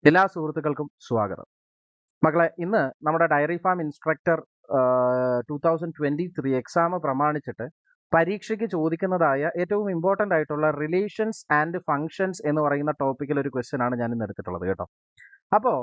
എല്ലാ സുഹൃത്തുക്കൾക്കും സ്വാഗതം. മക്കളെ, ഇന്ന് നമ്മുടെ ഡയറി ഫാം ഇൻസ്ട്രക്ടർ 2023 എക്സാം പ്രമാണിച്ചിട്ട് പരീക്ഷയ്ക്ക് ചോദിക്കുന്നതായ ഏറ്റവും ഇമ്പോർട്ടൻ്റ് ആയിട്ടുള്ള റിലേഷൻസ് ആൻഡ് ഫങ്ഷൻസ് എന്ന് പറയുന്ന ടോപ്പിക്കിൽ ഒരു ക്വസ്റ്റ്യൻ ആണ് ഞാൻ ഇന്ന് എടുത്തിട്ടുള്ളത് കേട്ടോ. അപ്പോൾ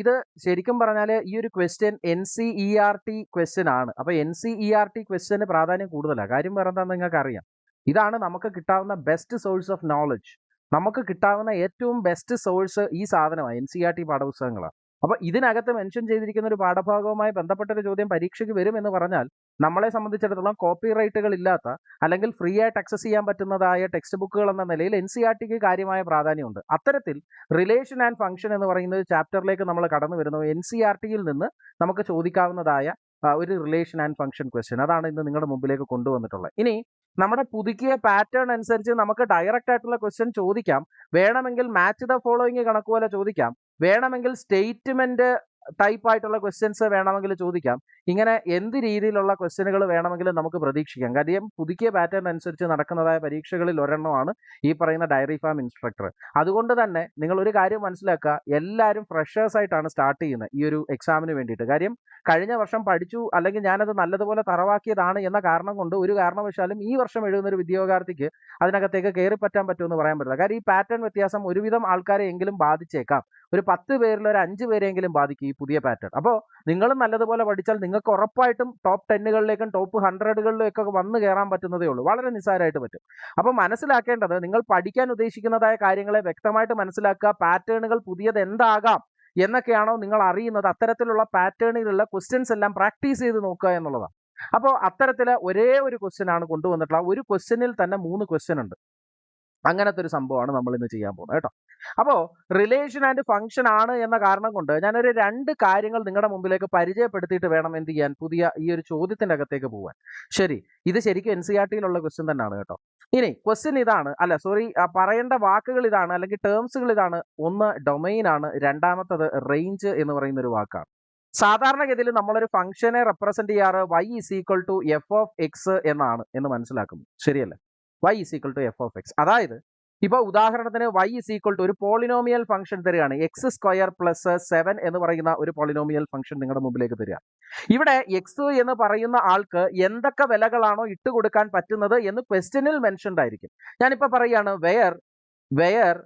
ഇത് ശരിക്കും പറഞ്ഞാൽ ഈ ഒരു ക്വസ്റ്റ്യൻ NCERT ക്വസ്റ്റ്യൻ ആണ്. അപ്പോൾ NCERT ക്വസ്റ്റ്യന് പ്രാധാന്യം കൂടുതലാണ്. കാര്യം വേറെ എന്താണെന്ന് നിങ്ങൾക്ക് അറിയാം. ഇതാണ് നമുക്ക് കിട്ടാവുന്ന ബെസ്റ്റ് സോഴ്സ് ഓഫ് നോളജ്. നമുക്ക് കിട്ടാവുന്ന ഏറ്റവും ബെസ്റ്റ് സോഴ്സ് ഈ സാധനമാണ്, NCERT പാഠപുസ്തകങ്ങളാണ്. അപ്പോൾ ഇതിനകത്ത് മെൻഷൻ ചെയ്തിരിക്കുന്ന ഒരു പാഠഭാഗവുമായി ബന്ധപ്പെട്ട ഒരു ചോദ്യം പരീക്ഷയ്ക്ക് വരും എന്ന് പറഞ്ഞാൽ നമ്മളെ സംബന്ധിച്ചിടത്തോളം കോപ്പിറൈറ്റുകൾ ഇല്ലാത്ത അല്ലെങ്കിൽ ഫ്രീ ആയിട്ട് ആക്സസ് ചെയ്യാൻ പറ്റുന്നതായ ടെക്സ്റ്റ് ബുക്കുകൾ എന്ന നിലയിൽ NCERTക്ക് കാര്യമായ പ്രാധാന്യമുണ്ട്. അത്തരത്തിൽ റിലേഷൻ ആൻഡ് ഫംഗ്ഷൻ എന്ന് പറയുന്ന ഒരു ചാപ്റ്ററിലേക്ക് നമ്മൾ കടന്നു വരുന്നു. NCERTയിൽ നിന്ന് നമുക്ക് ചോദിക്കാവുന്നതായ ഒരു റിലേഷൻ ആൻഡ് ഫംഗ്ഷൻ ക്വസ്റ്റ്യൻ അതാണ് ഇന്ന് നിങ്ങളുടെ മുമ്പിലേക്ക് കൊണ്ടുവന്നിട്ടുള്ളത്. ഇനി നമ്മുടെ പുതുക്കിയ പാറ്റേൺ അനുസരിച്ച് നമുക്ക് ഡയറക്റ്റ് ആയിട്ടുള്ള ക്വസ്റ്റ്യൻ ചോദിക്കാം, വേണമെങ്കിൽ മാച്ച് ദ ഫോളോയിങ് കണക്ക് പോലെ ചോദിക്കാം, വേണമെങ്കിൽ സ്റ്റേറ്റ്മെന്റ് ടൈപ്പ് ആയിട്ടുള്ള ക്വസ്റ്റ്യൻസ് വേണമെങ്കിൽ ചോദിക്കാം. ഇങ്ങനെ എന്ത് രീതിയിലുള്ള ക്വസ്റ്റ്യനുകൾ വേണമെങ്കിലും നമുക്ക് പ്രതീക്ഷിക്കാം. കാര്യം പുതുക്കിയ പാറ്റേൺ അനുസരിച്ച് നടക്കുന്നതായ പരീക്ഷകളിൽ ഒരെണ്ണമാണ് ഈ പറയുന്ന ഡയറി ഫാം ഇൻസ്ട്രക്ടർ. അതുകൊണ്ട് തന്നെ നിങ്ങൾ ഒരു കാര്യം മനസ്സിലാക്കുക, എല്ലാവരും ഫ്രഷേഴ്സ് ആയിട്ടാണ് സ്റ്റാർട്ട് ചെയ്യുന്നത് ഈ ഒരു എക്സാമിന് വേണ്ടിയിട്ട്. കാര്യം കഴിഞ്ഞ വർഷം പഠിച്ചു അല്ലെങ്കിൽ ഞാനത് നല്ലതുപോലെ തറവാക്കിയതാണ് എന്ന കാരണം കൊണ്ട് ഒരു കാരണവശാലും ഈ വർഷം എഴുതുന്ന ഒരു വിദ്യാർത്ഥിക്ക് അതിനകത്തേക്ക് കയറി പറ്റാൻ പറ്റുമെന്ന് പറയാൻ പറ്റില്ല. കാര്യം ഈ പാറ്റേൺ വ്യത്യാസം ഒരുവിധം ആൾക്കാരെ എങ്കിലും ബാധിച്ചേക്കാം. ഒരു 10 പേരിൽ ഒരു 5 പേരെങ്കിലും ബാധിക്കും ഈ പുതിയ പാറ്റേൺ. അപ്പോൾ നിങ്ങളും നല്ലതുപോലെ പഠിച്ചാൽ നിങ്ങൾക്ക് ഉറപ്പായിട്ടും ടോപ്പ് 10കളിലേക്കും ടോപ്പ് 100കളിലേക്കൊക്കെ വന്നു കയറാൻ പറ്റുന്നതേ ഉള്ളൂ. വളരെ നിസ്സാരമായിട്ട് പറ്റും. അപ്പോൾ മനസ്സിലാക്കേണ്ടത്, നിങ്ങൾ പഠിക്കാൻ ഉദ്ദേശിക്കുന്നതായ കാര്യങ്ങളെ വ്യക്തമായിട്ട് മനസ്സിലാക്കുക. പാറ്റേണുകൾ പുതിയത് എന്താകാം എന്നൊക്കെയാണോ നിങ്ങൾ അറിയുന്നത്, അത്തരത്തിലുള്ള പാറ്റേണുകളിലുള്ള ക്വസ്റ്റ്യൻസ് എല്ലാം പ്രാക്ടീസ് ചെയ്ത് നോക്കുക എന്നുള്ളതാണ്. അപ്പോൾ അത്തരത്തിൽ ഒരേ ഒരു ക്വസ്റ്റ്യൻ ആണ് കൊണ്ടുവന്നിട്ടുള്ളത്. ഒരു ക്വസ്റ്റ്യനിൽ തന്നെ 3 ക്വസ്റ്റ്യൻ ഉണ്ട്. അങ്ങനത്തെ ഒരു സംഭവമാണ് നമ്മൾ ഇന്ന് ചെയ്യാൻ പോകുന്നത് കേട്ടോ. അപ്പോൾ റിലേഷൻ ആൻഡ് ഫംഗ്ഷൻ ആണ് എന്ന കാരണം കൊണ്ട് ഞാനൊരു 2 കാര്യങ്ങൾ നിങ്ങളുടെ മുമ്പിലേക്ക് പരിചയപ്പെടുത്തിയിട്ട് വേണം എന്ത് ചെയ്യാൻ, പുതിയ ഈ ഒരു ചോദ്യത്തിന്റെ അകത്തേക്ക് പോകാൻ. ശരി, ഇത് ശരിക്കും NCERTയിലുള്ള ക്വസ്റ്റ്യൻ തന്നെയാണ് കേട്ടോ. ഇനി ക്വസ്റ്റ്യൻ ഇതാണ്, പറയേണ്ട വാക്കുകൾ ഇതാണ് അല്ലെങ്കിൽ ടേംസുകൾ ഇതാണ്. ഒന്ന് ഡൊമൈൻ ആണ്, രണ്ടാമത്തത് റേഞ്ച് എന്ന് പറയുന്ന ഒരു വാക്കാണ്. സാധാരണഗതിയിൽ നമ്മളൊരു ഫംഗ്ഷനെ റെപ്രസെന്റ് ചെയ്യാറ് y=f(x) എന്നാണ് എന്ന് മനസ്സിലാക്കുന്നു. ശരിയല്ലേ? y=f(x). അതായത് ഇപ്പൊ ഉദാഹരണത്തിന് y= ഒരു പോളിനോമിയൽ ഫംഗ്ഷൻ തരികയാണ്. x² + 7 എന്ന് പറയുന്ന ഒരു പോളിനോമിയൽ ഫംഗ്ഷൻ നിങ്ങളുടെ മുമ്പിലേക്ക് തരിക. ഇവിടെ x എന്ന് പറയുന്ന ആൾക്ക് എന്തൊക്കെ വിലകളാണോ ഇട്ട് കൊടുക്കാൻ പറ്റുന്നത് എന്ന് ക്വസ്റ്റ്യനിൽ മെൻഷൻഡ് ആയിരിക്കും. ഞാനിപ്പോ പറയാണ് where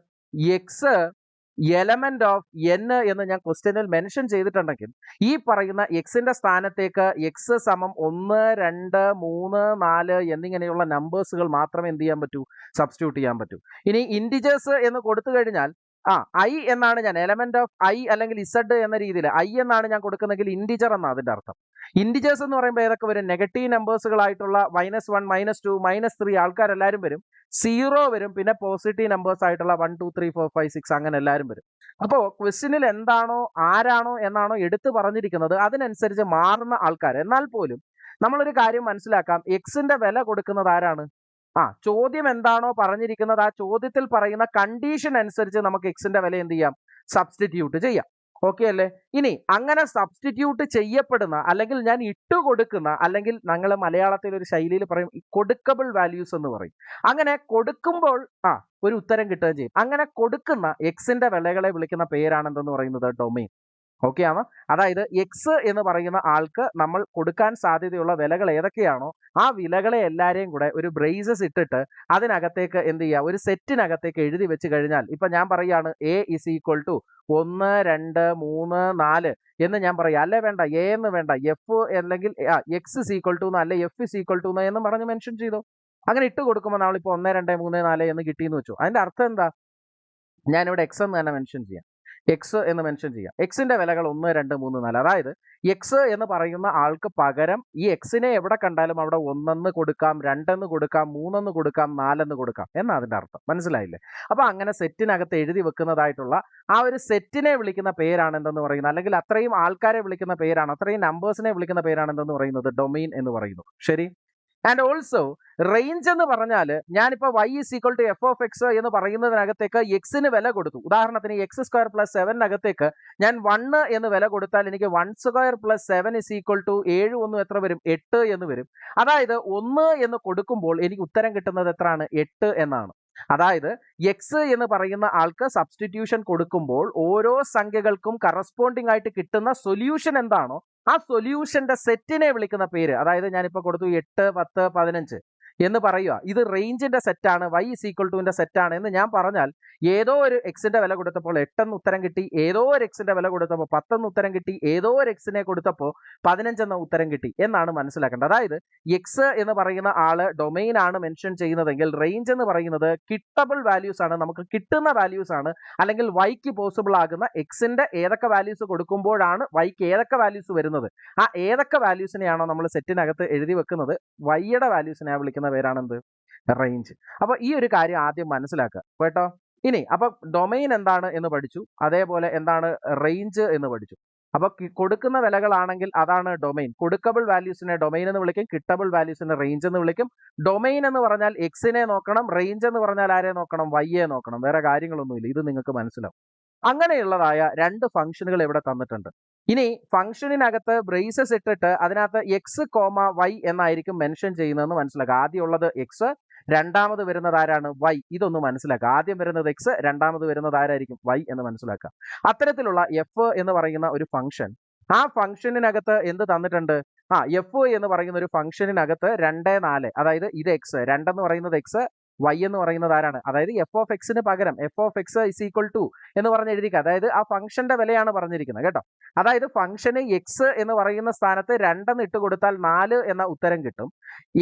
x element of n എന്ന് ഞാൻ ക്വസ്റ്റ്യനിൽ മെൻഷൻ ചെയ്തിട്ടുണ്ടെങ്കിൽ ഈ പറയുന്ന എക്സിന്റെ സ്ഥാനത്തേക്ക് x = 1, 2, 3, 4 എന്നിങ്ങനെയുള്ള നമ്പേഴ്സുകൾ മാത്രമേ എന്ത് ചെയ്യാൻ പറ്റൂ, സബ്സ്റ്റിറ്റ്യൂട്ട് ചെയ്യാൻ പറ്റൂ. ഇനി ഇൻഡിജേഴ്സ് എന്ന് കൊടുത്തു കഴിഞ്ഞാൽ i എന്നാണ് ഞാൻ എലമെന്റ് ഓഫ് i അല്ലെങ്കിൽ z എന്ന രീതിയിൽ i എന്നാണ് ഞാൻ കൊടുക്കുന്നെങ്കിൽ ഇൻഡിജർ എന്നാണ് അതിന്റെ അർത്ഥം. ഇൻഡിജേഴ്സ് എന്ന് പറയുമ്പോൾ ഏതൊക്കെ വരും? നെഗറ്റീവ് നമ്പേഴ്സുകളായിട്ടുള്ള -1, -2, -3 ആൾക്കാരെല്ലാവരും വരും. 0 വരും. പിന്നെ പോസിറ്റീവ് നമ്പേഴ്സ് ആയിട്ടുള്ള 1, 2, 3, 4, 5, 6 അങ്ങനെ എല്ലാവരും വരും. അപ്പോൾ ക്വസ്റ്റ്യനിൽ എന്താണോ ആരാണോ എന്നാണോ എടുത്തു പറഞ്ഞിരിക്കുന്നത് അതിനനുസരിച്ച് മാറുന്ന ആൾക്കാർ. എന്നാൽ പോലും നമ്മളൊരു കാര്യം മനസ്സിലാക്കാം, എക്സിന്റെ വില കൊടുക്കുന്നത് ആരാണ്? ചോദ്യം എന്താണോ പറഞ്ഞിരിക്കുന്നത് ആ ചോദ്യത്തിൽ പറയുന്ന കണ്ടീഷൻ അനുസരിച്ച് നമുക്ക് എക്സിന്റെ വില എന്ത് ചെയ്യാം, സബ്സ്റ്റിറ്റ്യൂട്ട് ചെയ്യാം. ഓക്കെ അല്ലേ? ഇനി അങ്ങനെ സബ്സ്റ്റിറ്റ്യൂട്ട് ചെയ്യപ്പെടുന്ന അല്ലെങ്കിൽ ഞാൻ ഇട്ടുകൊടുക്കുന്ന, അല്ലെങ്കിൽ ഞങ്ങൾ മലയാളത്തിൽ ഒരു ശൈലിയിൽ പറയും കൊടുക്കബിൾ വാല്യൂസ് എന്ന് പറയും. അങ്ങനെ കൊടുക്കുമ്പോൾ ഒരു ഉത്തരം കിട്ടുകയും ചെയ്യും. അങ്ങനെ കൊടുക്കുന്ന എക്സിന്റെ വിലകളെ വിളിക്കുന്ന പേരാണ് എന്തെന്ന് പറയുന്നത്, ഡൊമെയിൻ. ഓക്കെ ആണ്. അതായത് എക്സ് എന്ന് പറയുന്ന ആൾക്ക് നമ്മൾ കൊടുക്കാൻ സാധ്യതയുള്ള വിലകൾ ഏതൊക്കെയാണോ ആ വിലകളെ എല്ലാവരെയും കൂടെ ഒരു ബ്രേസസ് ഇട്ടിട്ട് അതിനകത്തേക്ക് എന്ത് ചെയ്യുക, ഒരു സെറ്റിനകത്തേക്ക് എഴുതി വെച്ച് കഴിഞ്ഞാൽ, ഇപ്പൊ ഞാൻ പറയാണ് A = 1, 2, 3, 4 എന്ന് ഞാൻ പറയാം. അല്ലേ വേണ്ട, A എന്ന് വേണ്ട, F അല്ലെങ്കിൽ x = അല്ലെ F = എന്ന് പറഞ്ഞ് മെൻഷൻ ചെയ്തോ. അങ്ങനെ ഇട്ട് കൊടുക്കുമ്പോൾ നമ്മളിപ്പോൾ 1, 2, 3, 4 എന്ന് കിട്ടിയെന്ന് വെച്ചു. അതിന്റെ അർത്ഥം എന്താ? ഞാനിവിടെ x എന്ന് തന്നെ മെൻഷൻ ചെയ്യാം. എക്സ് എന്ന് മെൻഷൻ ചെയ്യാം. എക്സിന്റെ വിലകൾ 1, 2, 3, 4. അതായത് എക്സ് എന്ന് പറയുന്ന ആൾക്ക് പകരം ഈ എക്സിനെ എവിടെ കണ്ടാലും അവിടെ 1 കൊടുക്കാം, 2 കൊടുക്കാം, 3 കൊടുക്കാം, 4 കൊടുക്കാം എന്നാ അതിന്റെ അർത്ഥം. മനസ്സിലായില്ലേ? അപ്പൊ അങ്ങനെ സെറ്റിനകത്ത് എഴുതി വെക്കുന്നതായിട്ടുള്ള ആ ഒരു സെറ്റിനെ വിളിക്കുന്ന പേരാണ് എന്തെന്ന് പറയുന്നത്, അല്ലെങ്കിൽ അത്രയും ആൾക്കാരെ വിളിക്കുന്ന പേരാണ്, അത്രയും നമ്പേഴ്സിനെ വിളിക്കുന്ന പേരാണ് എന്തെന്ന് പറയുന്നത്, ഡൊമെയിൻ എന്ന് പറയുന്നു. ശരി. ആൻഡ് ഓൾസോ റേഞ്ച് എന്ന് പറഞ്ഞാൽ ഞാനിപ്പോ y=f(x) എന്ന് പറയുന്നതിനകത്തേക്ക് എക്സിന് വില കൊടുത്തു. ഉദാഹരണത്തിന് x² + 7 ഞാൻ 1 എന്ന് വില കൊടുത്താൽ എനിക്ക് 1² + 7 = 7, 1 എത്ര വരും? 8 എന്ന് വരും. അതായത് 1 എന്ന് കൊടുക്കുമ്പോൾ എനിക്ക് ഉത്തരം കിട്ടുന്നത് എത്രയാണ്? 8 എന്നാണ്. അതായത് എക്സ് എന്ന് പറയുന്ന ആൾക്ക് സബ്സ്റ്റിറ്റ്യൂഷൻ കൊടുക്കുമ്പോൾ ഓരോ സംഖ്യകൾക്കും കറസ്പോണ്ടിങ് ആയിട്ട് കിട്ടുന്ന സൊല്യൂഷൻ എന്താണോ ആ സൊല്യൂഷന്റെ സെറ്റിനെ വിളിക്കുന്ന പേര്, അതായത് ഞാനിപ്പോൾ കൊടുത്തു 8, 10, 15 എന്ന് പറയുക, ഇത് റേഞ്ചിന്റെ സെറ്റാണ്, y ഇസ് ഈക്വൽ ടുവിന്റെ സെറ്റാണ് എന്ന് ഞാൻ പറഞ്ഞാൽ ഏതോ ഒരു എക്സിന്റെ വില കൊടുത്തപ്പോൾ 8 എന്ന് ഉത്തരം കിട്ടി, ഏതോ ഒരു എക്സിന്റെ വില കൊടുത്തപ്പോൾ 10 എന്ന് ഉത്തരം കിട്ടി, ഏതോ ഒരു എക്സിനെ കൊടുത്തപ്പോൾ 15 എന്ന ഉത്തരം കിട്ടി എന്നാണ് മനസ്സിലാക്കേണ്ടത്. അതായത് എക്സ് എന്ന് പറയുന്ന ആള് ഡൊമൈൻ ആണ് മെൻഷൻ ചെയ്യുന്നതെങ്കിൽ റേഞ്ച് എന്ന് പറയുന്നത് കിട്ടബിൾ വാല്യൂസ് ആണ്, നമുക്ക് കിട്ടുന്ന വാല്യൂസ് ആണ്. അല്ലെങ്കിൽ വൈക്ക് പോസിബിൾ ആകുന്ന എക്സിന്റെ ഏതൊക്കെ വാല്യൂസ് കൊടുക്കുമ്പോഴാണ് വൈക്ക് ഏതൊക്കെ വാല്യൂസ് വരുന്നത്, ആ ഏതൊക്കെ വാല്യൂസിനെയാണോ നമ്മൾ സെറ്റിനകത്ത് എഴുതി വെക്കുന്നത് വൈയുടെ വാല്യൂസിനെ വിളിക്കുന്ന പേരാണ് എന്ത്, റേഞ്ച്. അപ്പൊ ഈ ഒരു കാര്യം ആദ്യം മനസ്സിലാക്കുക കേട്ടോ. ഇനി അപ്പൊ ഡൊമൈൻ എന്താണ് എന്ന് പഠിച്ചു, അതേപോലെ എന്താണ് റേഞ്ച് എന്ന് പഠിച്ചു. അപ്പൊ കൊടുക്കുന്ന വിലകളാണെങ്കിൽ അതാണ് ഡൊമൈൻ. കൊടുക്കബിൾ വാല്യൂസിനെ ഡൊമൈൻ എന്ന് വിളിക്കും, കിട്ടബിൾ വാല്യൂസിനെ റേഞ്ച് എന്ന് വിളിക്കും. ഡൊമൈൻ എന്ന് പറഞ്ഞാൽ എക്സിനെ നോക്കണം, റേഞ്ച് എന്ന് പറഞ്ഞാൽ ആരെ നോക്കണം, വൈയെ നോക്കണം, വേറെ കാര്യങ്ങളൊന്നുമില്ല. ഇത് നിങ്ങൾക്ക് മനസ്സിലാവും. അങ്ങനെയുള്ളതായ രണ്ട് ഫംഗ്ഷനുകൾ ഇവിടെ തന്നിട്ടുണ്ട്. ഇനി ഫംഗ്ഷനിനകത്ത് ബ്രേസസ് ഇട്ടിട്ട് അതിനകത്ത് എക്സ് കോമ വൈ എന്നായിരിക്കും മെൻഷൻ ചെയ്യുന്നതെന്ന് മനസ്സിലാക്കുക. ആദ്യം ഉള്ളത് എക്സ്, രണ്ടാമത് വരുന്നത് ആരാണ്, വൈ. ഇതൊന്ന് മനസ്സിലാക്കുക. ആദ്യം വരുന്നത് എക്സ്, രണ്ടാമത് വരുന്നത് ആരായിരിക്കും, വൈ എന്ന് മനസ്സിലാക്കുക. അത്തരത്തിലുള്ള എഫ് എന്ന് പറയുന്ന ഒരു ഫംഗ്ഷൻ, ആ ഫംഗ്ഷനിനകത്ത് എന്ത് തന്നിട്ടുണ്ട്, എഫ് എന്ന് പറയുന്ന ഒരു ഫംഗ്ഷനിനകത്ത് 2, 4, അതായത് ഇത് എക്സ്, 2 എന്ന് പറയുന്നത് എക്സ്, വൈ എന്ന് പറയുന്നത് ആരാണ്, അതായത് എഫ് ഓഫ് എക്സിന് പകരം F of X is equal to എന്ന് പറഞ്ഞ് എഴുതിക്കുക. അതായത് ആ ഫംഗ്ഷന്റെ വിലയാണ് പറഞ്ഞിരിക്കുന്നത് കേട്ടോ. അതായത് ഫംഗ്ഷന് എക്സ് എന്ന് പറയുന്ന സ്ഥാനത്ത് 2 എന്ന് ഇട്ട് കൊടുത്താൽ 4 എന്ന ഉത്തരം കിട്ടും.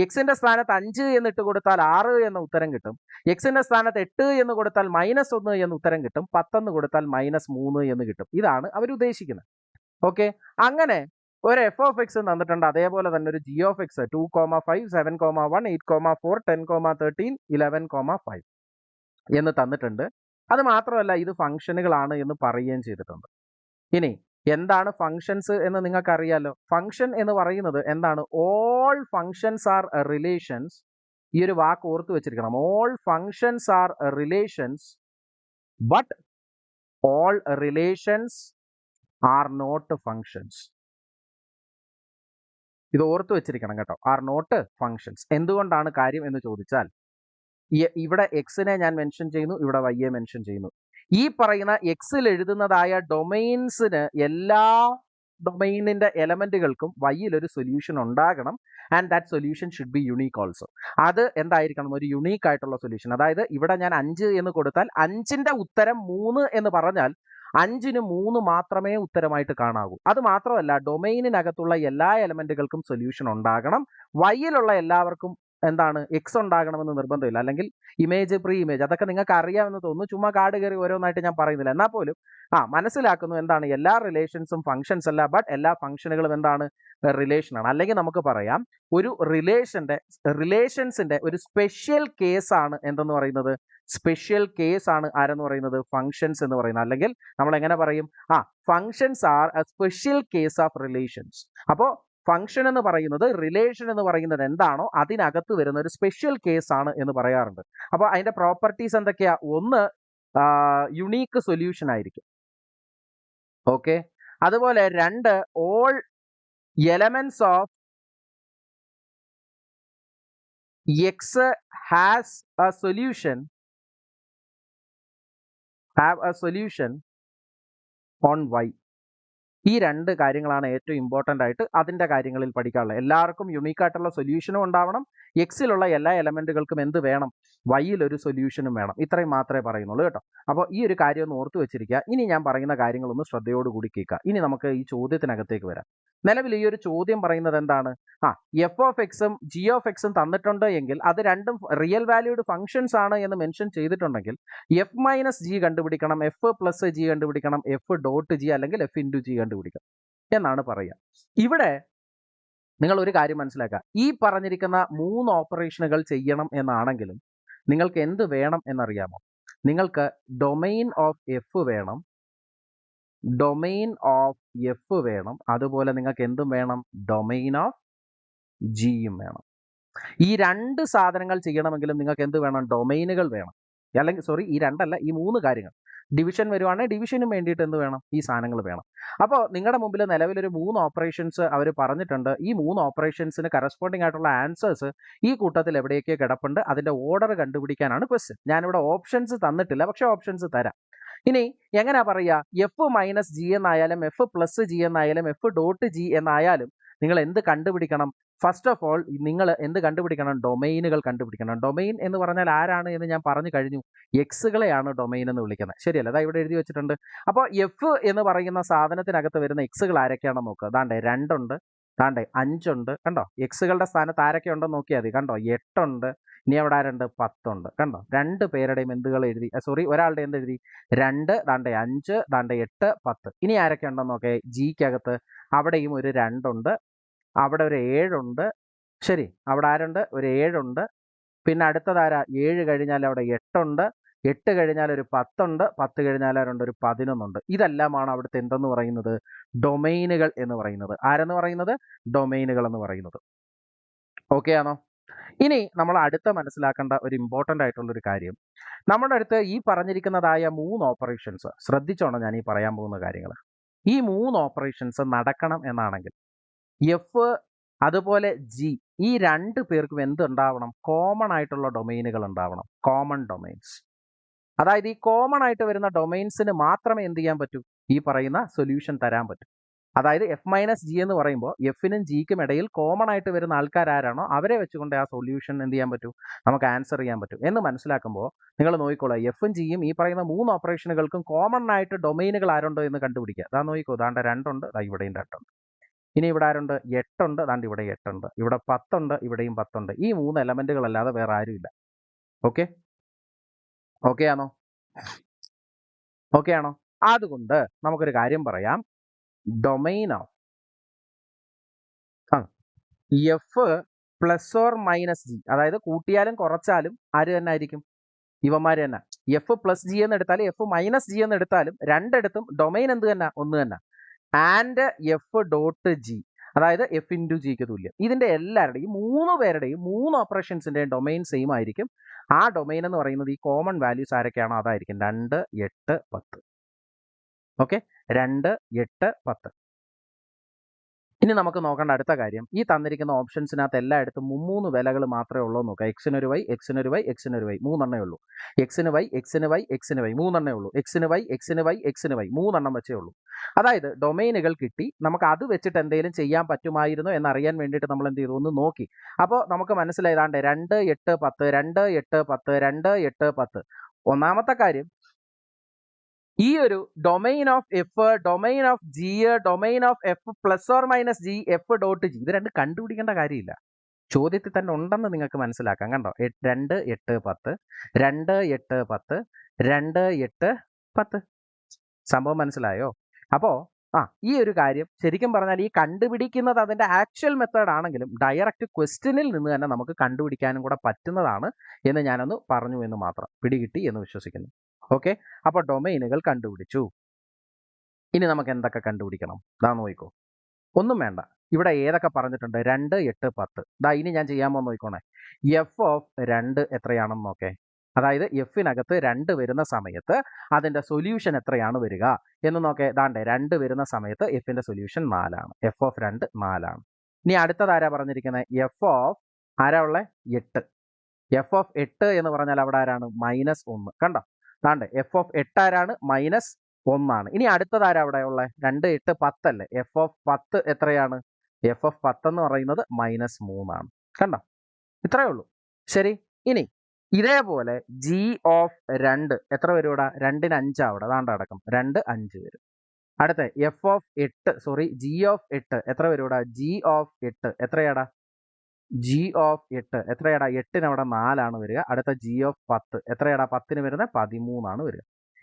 എക്സിന്റെ സ്ഥാനത്ത് 5 എന്ന് ഇട്ട് കൊടുത്താൽ 6 എന്ന ഉത്തരം കിട്ടും. എക്സിന്റെ സ്ഥാനത്ത് 8 എന്ന് കൊടുത്താൽ -1 എന്ന് ഉത്തരം കിട്ടും. 10 എന്ന് കൊടുത്താൽ -3 എന്ന് കിട്ടും. ഇതാണ് അവർ ഉദ്ദേശിക്കുന്നത്. ഓക്കെ, അങ്ങനെ ഒരു എഫ് ഓഫ് എക്സ് തന്നിട്ടുണ്ട്. അതേപോലെ തന്നെ ഒരു ജി ഓഫ് എക്സ് 2,5, 7,1, 8,4, 10,13, 11,5 എന്ന് തന്നിട്ടുണ്ട്. അത് മാത്രമല്ല ഇത് ഫംഗ്ഷനുകളാണ് എന്ന് പറയുകയും ചെയ്തിട്ടുണ്ട്. ഇനി എന്താണ് ഫംഗ്ഷൻസ് എന്ന് നിങ്ങൾക്ക് അറിയാലോ. ഫംഗ്ഷൻ എന്ന് പറയുന്നത് എന്താണ്, ഓൾ ഫംഗ്ഷൻസ് ആർ റിലേഷൻസ്. ഈ ഒരു വാക്ക് ഓർത്ത് വെച്ചിരിക്കണം. All functions are relations but all relations are not functions. ഇത് ഓർത്ത് വെച്ചിരിക്കണം കേട്ടോ, ആർ നോട്ട് ഫംഗ്ഷൻസ്. എന്തുകൊണ്ടാണ് കാര്യം എന്ന് ചോദിച്ചാൽ ഇവിടെ എക്സിനെ ഞാൻ മെൻഷൻ ചെയ്യുന്നു, ഇവിടെ വൈയെ മെൻഷൻ ചെയ്യുന്നു. ഈ പറയുന്ന എക്സിൽ എഴുതുന്നതായ ഡൊമൈൻസിന് എല്ലാ ഡൊമൈനിന്റെ എലമെന്റുകൾക്കും വൈയിൽ ഒരു സൊല്യൂഷൻ ഉണ്ടാകണം. And that solution should be unique also. അത് എന്തായിരിക്കണം, ഒരു യുണീക്ക് ആയിട്ടുള്ള സൊല്യൂഷൻ. അതായത് ഇവിടെ ഞാൻ 5 എന്ന് കൊടുത്താൽ 5ന്റെ ഉത്തരം 3 എന്ന് പറഞ്ഞാൽ 5ന് 3 മാത്രമേ ഉത്തരമായിട്ട് കാണാവൂ. അത് മാത്രമല്ല ഡൊമൈനിനകത്തുള്ള എല്ലാ എലമെന്റുകൾക്കും സൊല്യൂഷൻ ഉണ്ടാകണം. വൈയിലുള്ള എല്ലാവർക്കും എന്താണ്, എക്സ് ഉണ്ടാകണമെന്ന് നിർബന്ധമില്ല. അല്ലെങ്കിൽ ഇമേജ്, പ്രീ ഇമേജ്, അതൊക്കെ നിങ്ങൾക്ക് അറിയാമെന്ന് തോന്നുന്നു. ചുമ്മാ കാട് കയറി ഓരോന്നായിട്ട് ഞാൻ പറയുന്നില്ല. എന്നാൽ പോലും മനസ്സിലാക്കുന്നു എന്താണ്, എല്ലാ റിലേഷൻസും ഫംഗ്ഷൻസ് അല്ല, ബട്ട് എല്ലാ ഫംഗ്ഷനുകളും എന്താണ്, റിലേഷനാണ്. അല്ലെങ്കിൽ നമുക്ക് പറയാം ഒരു റിലേഷൻസിന്റെ ഒരു സ്പെഷ്യൽ കേസാണ് എന്തെന്ന് പറയുന്നത്, സ്പെഷ്യൽ കേസ് ആണ് ആരെന്ന് പറയുന്നത്, ഫംഗ്ഷൻസ് എന്ന് പറയുന്നത്. അല്ലെങ്കിൽ നമ്മൾ എങ്ങനെ പറയും, functions R A special case of relations. അപ്പോൾ ഫംഗ്ഷൻ എന്ന് പറയുന്നത് റിലേഷൻ എന്ന് പറയുന്നത് എന്താണോ അതിനകത്ത് വരുന്ന ഒരു സ്പെഷ്യൽ കേസ് ആണ് എന്ന് പറയാറുണ്ട്. അപ്പോൾ അതിന്റെ പ്രോപ്പർട്ടീസ് എന്തൊക്കെയാ, ഒന്ന് യുണീക്ക് സൊല്യൂഷൻ ആയിരിക്കും. ഓക്കെ, അതുപോലെ 2 all elements of X has a solution, have a solution on Y. ഈ 2 കാര്യങ്ങളാണ് ഏറ്റവും ഇമ്പോർട്ടൻ്റ് ആയിട്ട് അതിൻ്റെ കാര്യങ്ങളിൽ പഠിക്കാനുള്ളത്. എല്ലാവർക്കും യുണീക്ക് ആയിട്ടുള്ള സൊല്യൂഷനും ഉണ്ടാവണം, എക്സിലുള്ള എല്ലാ എലമെന്റുകൾക്കും എന്ത് വേണം, വൈയിൽ ഒരു സൊല്യൂഷനും വേണം. ഇത്രയും മാത്രമേ പറയുന്നുള്ളൂ കേട്ടോ. അപ്പോൾ ഈ ഒരു കാര്യം ഒന്ന് ഓർത്ത് വെച്ചിരിക്കുക. ഇനി ഞാൻ പറയുന്ന കാര്യങ്ങളൊന്ന് ശ്രദ്ധയോടുകൂടി കേൾക്കുക. ഇനി നമുക്ക് ഈ ചോദ്യത്തിനകത്തേക്ക് വരാം. നിലവിൽ ഈ ഒരു ചോദ്യം പറയുന്നത് എന്താണ്, എഫ് ഓഫ് എക്സും ജി ഓഫ് എക്സും തന്നിട്ടുണ്ട് എങ്കിൽ അത് രണ്ടും റിയൽ വാല്യൂഡ് ഫംഗ്ഷൻസ് ആണ് എന്ന് മെൻഷൻ ചെയ്തിട്ടുണ്ടെങ്കിൽ എഫ് മൈനസ് ജി കണ്ടുപിടിക്കണം, എഫ് പ്ലസ് ജി കണ്ടുപിടിക്കണം, എഫ് ഡോട്ട് ജി അല്ലെങ്കിൽ എഫ് ഇൻറ്റു ജി കണ്ടുപിടിക്കണം എന്നാണ് പറയുക. ഇവിടെ നിങ്ങൾ ഒരു കാര്യം മനസ്സിലാക്കുക, ഈ പറഞ്ഞിരിക്കുന്ന 3 ഓപ്പറേഷനുകൾ ചെയ്യണം എന്നാണെങ്കിലും നിങ്ങൾക്ക് എന്ത് വേണം എന്നറിയാമോ, നിങ്ങൾക്ക് ഡൊമൈൻ ഓഫ് എഫ് വേണം, ഡൊമൈൻ ഓഫ് എഫ് വേണം, അതുപോലെ നിങ്ങൾക്ക് എന്തും വേണം, ഡൊമൈൻ ഓഫ് ജിയും വേണം. ഈ 2 സാധനങ്ങൾ ചെയ്യണമെങ്കിലും നിങ്ങൾക്ക് എന്ത് വേണം, ഡൊമൈനുകൾ വേണം. അല്ലെങ്കിൽ ഈ 2 അല്ല, ഈ 3 കാര്യങ്ങൾ. ഡിവിഷൻ വരുവാണെങ്കിൽ ഡിവിഷനും വേണ്ടിയിട്ട് എന്ത് വേണം? ഈ സാധനങ്ങൾ വേണം. അപ്പോൾ നിങ്ങളുടെ മുമ്പിൽ നിലവിലൊരു 3 ഓപ്പറേഷൻസ് അവർ പറഞ്ഞിട്ടുണ്ട്. ഈ 3 ഓപ്പറേഷൻസിന് കറസ്പോണ്ടിങ് ആയിട്ടുള്ള ആൻസേഴ്സ് ഈ കൂട്ടത്തിൽ എവിടെയൊക്കെ കിടപ്പുണ്ട്, അതിന്റെ ഓർഡർ കണ്ടുപിടിക്കാനാണ് ക്വസ്റ്റ്യൻ. ഞാനിവിടെ ഓപ്ഷൻസ് തന്നിട്ടില്ല, പക്ഷേ ഓപ്ഷൻസ് തരാം. ഇനി എങ്ങനെയാ പറയുക? എഫ് മൈനസ് ജി എന്നായാലും എഫ് പ്ലസ് ജി എന്നായാലും എഫ് ഡോട്ട് ജി എന്നായാലും നിങ്ങൾ എന്ത് കണ്ടുപിടിക്കണം? ഫസ്റ്റ് ഓഫ് ഓൾ നിങ്ങൾ എന്ത് കണ്ടുപിടിക്കണം? ഡൊമൈനുകൾ കണ്ടുപിടിക്കണം. ഡൊമൈൻ എന്ന് പറഞ്ഞാൽ ആരാണ് എന്ന് ഞാൻ പറഞ്ഞു കഴിഞ്ഞു. എക്സുകളെയാണ് ഡൊമൈൻ എന്ന് വിളിക്കുന്നത്. ശരിയല്ല? അതാ ഇവിടെ എഴുതി വെച്ചിട്ടുണ്ട്. അപ്പോൾ എഫ് എന്ന് പറയുന്ന സാധനത്തിനകത്ത് വരുന്ന എക്സുകൾ ആരൊക്കെയാണെന്ന് നോക്കുക. ദാണ്ടേ 2 ഉണ്ട്, ദാണ്ടേ 5 ഉണ്ട്. കണ്ടോ? എക്സുകളുടെ സ്ഥാനത്ത് ആരൊക്കെ ഉണ്ടെന്ന് നോക്കിയാൽ മതി. കണ്ടോ? 8 ഉണ്ട്. ഇനി അവിടെ ആരുണ്ട്? 10 ഉണ്ട്. കണ്ടോ? 2 പേരുടെയും എന്തുകൾ എഴുതി, സോറി ഒരാളുടെ എന്ത് എഴുതി? 2, ദാണ്ടേ 5, ദാണ്ടേ 8, 10. ഇനി ആരൊക്കെ ഉണ്ടെന്ന് നോക്കേ. ജിക്കകത്ത് അവിടെയും ഒരു 2 ഉണ്ട്, അവിടെ ഒരു 7 ഉണ്ട്. ശരി, അവിടെ ആരുണ്ട്? ഒരു 7 ഉണ്ട്. പിന്നെ അടുത്തതാരാ? 7 കഴിഞ്ഞാൽ അവിടെ 8 ഉണ്ട്, 8 കഴിഞ്ഞാൽ ഒരു 10 ഉണ്ട്, 10 കഴിഞ്ഞാൽ ആരുണ്ട്? ഒരു 11 ഉണ്ട്. ഇതെല്ലാമാണ് അവിടുത്തെ എന്തെന്ന് പറയുന്നത്? ഡൊമൈനുകൾ എന്ന് പറയുന്നത്. ആരെന്ന് പറയുന്നത്? ഡൊമൈനുകൾ എന്ന് പറയുന്നത്. ഓക്കെ ആണോ? ഇനി നമ്മൾ അടുത്ത മനസ്സിലാക്കേണ്ട ഒരു ഇമ്പോർട്ടൻ്റ് ആയിട്ടുള്ള ഒരു കാര്യം, നമ്മുടെ അടുത്ത് ഈ പറഞ്ഞിരിക്കുന്നതായ 3 ഓപ്പറേഷൻസ് ശ്രദ്ധിച്ചോണം. ഞാൻ ഈ പറയാൻ പോകുന്ന കാര്യങ്ങൾ, ഈ 3 ഓപ്പറേഷൻസ് നടക്കണം എന്നാണെങ്കിൽ എഫ് അതുപോലെ ജി ഈ 2 പേർക്കും എന്തുണ്ടാവണം? കോമൺ ആയിട്ടുള്ള ഡൊമൈനുകൾ ഉണ്ടാവണം. Common domains. അതായത് ഈ കോമൺ ആയിട്ട് വരുന്ന ഡൊമൈൻസിന് മാത്രമേ എന്ത് ചെയ്യാൻ പറ്റൂ? ഈ പറയുന്ന സൊല്യൂഷൻ തരാൻ പറ്റും. അതായത് എഫ് മൈനസ് ജി എന്ന് പറയുമ്പോൾ എഫിനും ജിക്കും ഇടയിൽ കോമൺ ആയിട്ട് വരുന്ന ആൾക്കാർ ആരാണോ അവരെ വെച്ചുകൊണ്ട് ആ സൊല്യൂഷൻ എന്ത് ചെയ്യാൻ പറ്റും? നമുക്ക് ആൻസർ ചെയ്യാൻ പറ്റും എന്ന് മനസ്സിലാക്കുമ്പോൾ നിങ്ങൾ നോക്കിക്കോളാം. എഫും ജിയും ഈ പറയുന്ന 3 ഓപ്പറേഷനുകൾക്കും കോമൺ ആയിട്ട് ഡൊമൈനുകൾ ആരുണ്ടോ എന്ന് കണ്ടുപിടിക്കുക. അതാ നോക്കിക്കോ. ദാണ്ട് 2 ഉണ്ട്, ഇവിടെയും 2 ഉണ്ട്. ഇനി ഇവിടെ ആരുണ്ട്? 8 ഉണ്ട്, ദാണ്ട് ഇവിടെ 8 ഉണ്ട്, ഇവിടെ 10 ഉണ്ട്, ഇവിടെയും 10 ഉണ്ട്. ഈ 3 എലമെന്റുകൾ അല്ലാതെ വേറെ ആരുമില്ല. ഓക്കെ ഓക്കെ ആണോ? ഓക്കെ ആണോ? അതുകൊണ്ട് നമുക്കൊരു കാര്യം പറയാം. Domain of F plus or minus G, അതായത് കൂട്ടിയാലും കുറച്ചാലും ആര് തന്നെ ആയിരിക്കും? ഇവന്മാർ തന്നെ. എഫ് പ്ലസ് ജി എന്ന് എടുത്താലും എഫ് മൈനസ് ജി എന്ന് എടുത്താലും രണ്ടിടത്തും ഡൊമൈൻ എന്ത് തന്നെ? ഒന്ന് തന്നെ. ആൻഡ് എഫ് ഡോട്ട് ജി, അതായത് എഫ് ഇൻറ്റു ജിക്ക് തുല്യം. ഇതിന്റെ എല്ലാവരുടെയും 3 പേരുടെയും 3 ഓപ്പറേഷൻസിന്റെയും ഡൊമൈൻ സെയിം ആയിരിക്കും. ആ ഡൊമൈൻ എന്ന് പറയുന്നത് ഈ കോമൺ വാല്യൂസ് ആരൊക്കെയാണോ അതായിരിക്കും. 2, 8, 10. ഓക്കെ, 2, 8, 10. ഇനി നമുക്ക് നോക്കേണ്ട അടുത്ത കാര്യം, ഈ തന്നിരിക്കുന്ന ഓപ്ഷൻസിനകത്ത് എല്ലായിടത്തും 3 വിലകൾ മാത്രമേ ഉള്ളൂ നോക്കാം. എക്സിനൊരു വൈ, എക്സിനൊരു വൈ, എക്സിനൊരു വൈ, 3 എണ്ണേ ഉള്ളൂ. എക്സിന് വൈ, എക്സിന് വൈ, എക്സിന് വൈ, 3 എണ്ണേ ഉള്ളൂ. എക്സിന് വൈ, എക്സിന് വൈ, എക്സിന് വൈ, 3 എണ്ണം വെച്ചേ ഉള്ളൂ. അതായത് ഡൊമൈനുകൾ കിട്ടി, നമുക്ക് അത് വെച്ചിട്ട് എന്തെങ്കിലും ചെയ്യാൻ പറ്റുമായിരുന്നോ എന്നറിയാൻ വേണ്ടിയിട്ട് നമ്മൾ എന്ത് ചെയ്തു? ഒന്ന് നോക്കി. അപ്പോൾ നമുക്ക് മനസ്സിലായതാണ്ട് 2, 8, 10, 2, 8, 10, 2, 8, 10. ഒന്നാമത്തെ കാര്യം, ഈ ഒരു domain of F, domain of G, domain of F plus or minus G, F dot G, ഇത് രണ്ട് കണ്ടുപിടിക്കേണ്ട കാര്യമില്ല. ചോദ്യത്തിൽ തന്നെ ഉണ്ടെന്ന് നിങ്ങൾക്ക് മനസ്സിലാക്കാം. കണ്ടോ? 2, 8, 10, 2, 8, 10, 2, 8, 10. സംഭവം മനസ്സിലായോ? അപ്പോൾ ഈ ഒരു കാര്യം ശരിക്കും പറഞ്ഞാൽ ഈ കണ്ടുപിടിക്കുന്നത് അതിന്റെ ആക്ച്വൽ മെത്തേഡ് ആണെങ്കിലും ഡയറക്റ്റ് ക്വസ്റ്റ്യനിൽ നിന്ന് തന്നെ നമുക്ക് കണ്ടുപിടിക്കാനും കൂടെ പറ്റുന്നതാണ് എന്ന് ഞാനൊന്ന് പറഞ്ഞു എന്ന് മാത്രം. പിടികിട്ടി എന്ന് വിശ്വസിക്കുന്നു. ഓക്കെ, അപ്പോൾ ഡൊമൈനുകൾ കണ്ടുപിടിച്ചു. ഇനി നമുക്ക് എന്തൊക്കെ കണ്ടുപിടിക്കണം? ദാ നോക്കിക്കോ. ഒന്നും വേണ്ട, ഇവിടെ ഏതൊക്കെ പറഞ്ഞിട്ടുണ്ട്? 2, 8, 10. ദാ ഇനി ഞാൻ ചെയ്യാൻ പോകുന്ന നോക്കിക്കോണേ. എഫ് ഓഫ് 2 എത്രയാണെന്ന് നോക്കേ. അതായത് എഫിനകത്ത് 2 വരുന്ന സമയത്ത് അതിന്റെ സൊല്യൂഷൻ എത്രയാണ് വരിക എന്ന് നോക്കേ. ദാണ്ടേ 2 വരുന്ന സമയത്ത് എഫിന്റെ സൊല്യൂഷൻ 4 ആണ്. എഫ് ഓഫ് 2 4 ആണ്. ഇനി അടുത്തതാരാ പറഞ്ഞിരിക്കുന്നത്? എഫ് ഓഫ് ആരാ ഉള്ളത്? 8. എഫ് ഓഫ് 8 എന്ന് പറഞ്ഞാൽ അവിടെ ആരാണ്? -1. കണ്ടോ? താണ്ട് എഫ് ഓഫ് 8 ആരാണ്? -1 ആണ്. ഇനി അടുത്തതാരാ അവിടെ ഉള്ളത്? 2, 8, 10 അല്ലേ? എഫ് ഓഫ് 10 എത്രയാണ്? എഫ് ഓഫ് 10 എന്ന് പറയുന്നത് -3 ആണ്. കണ്ടോ? ഇത്രയേ ഉള്ളൂ. ശരി, ഇനി ഇതേപോലെ ജി ഓഫ് 2 എത്ര വരും ഇവിടെ? 2ന് 5 അവിടെ അതാണ്ട് അടക്കം 2, 5 വരും. അടുത്ത f of 8, sorry g of 8 എത്ര വരും ഇവിടെ? ജി ഓഫ് 8 എത്രയാടാ? ജി ഓഫ് 8 എത്രയാടാ? 8ന് അവിടെ 4 ആണ് വരിക. അടുത്ത ജി ഓഫ് 10 എത്രയാടാ? 10ന് വരുന്നത് 13 ആണ് വരിക.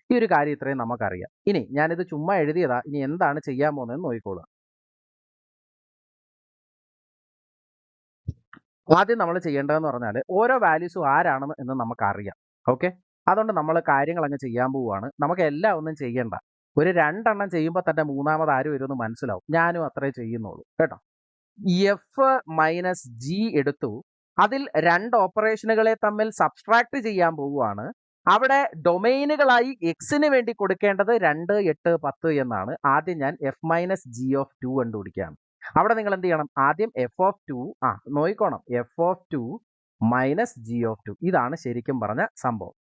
ഈ ഒരു കാര്യം ഇത്രയും നമുക്കറിയാം. ഇനി ഞാനിത് ചുമ്മാ എഴുതിയതാ. ഇനി എന്താണ് ചെയ്യാൻ പോകുന്നതെന്ന് നോക്കിക്കോളുക. ആദ്യം നമ്മൾ ചെയ്യേണ്ടതെന്ന് പറഞ്ഞാൽ ഓരോ വാല്യൂസും ആരാണെന്ന് എന്ന് നമുക്കറിയാം. ഓക്കെ, അതുകൊണ്ട് നമ്മൾ കാര്യങ്ങൾ അങ്ങ് ചെയ്യാൻ പോവുകയാണ്. നമുക്ക് എല്ലാം ഒന്നും ചെയ്യണ്ട. ഒരു 2 എണ്ണം ചെയ്യുമ്പോൾ തന്നെ മൂന്നാമത് ആരും വരുമെന്ന് മനസ്സിലാവും. ഞാനും അത്രേ ചെയ്യുന്നുള്ളൂ കേട്ടോ. എഫ് മൈനസ് ജി എടുത്തു. അതിൽ 2 ഓപ്പറേഷനുകളെ തമ്മിൽ സബ്സ്ട്രാക്ട് ചെയ്യാൻ പോവുകയാണ്. അവിടെ ഡൊമെയിനുകളായി എക്സിന് വേണ്ടി കൊടുക്കേണ്ടത് 2, 8, 10 എന്നാണ്. ആദ്യം ഞാൻ എഫ് മൈനസ് ജി ഓഫ് 2 കണ്ടുപിടിക്കുകയാണ്. അവിടെ നിങ്ങൾ എന്ത് ചെയ്യണം? ആദ്യം എഫ് ഓഫ് 2 നോക്കിക്കോണം, f of 2 minus g of 2. ഇതാണ് ശരിക്കും പറഞ്ഞ സംഭവം.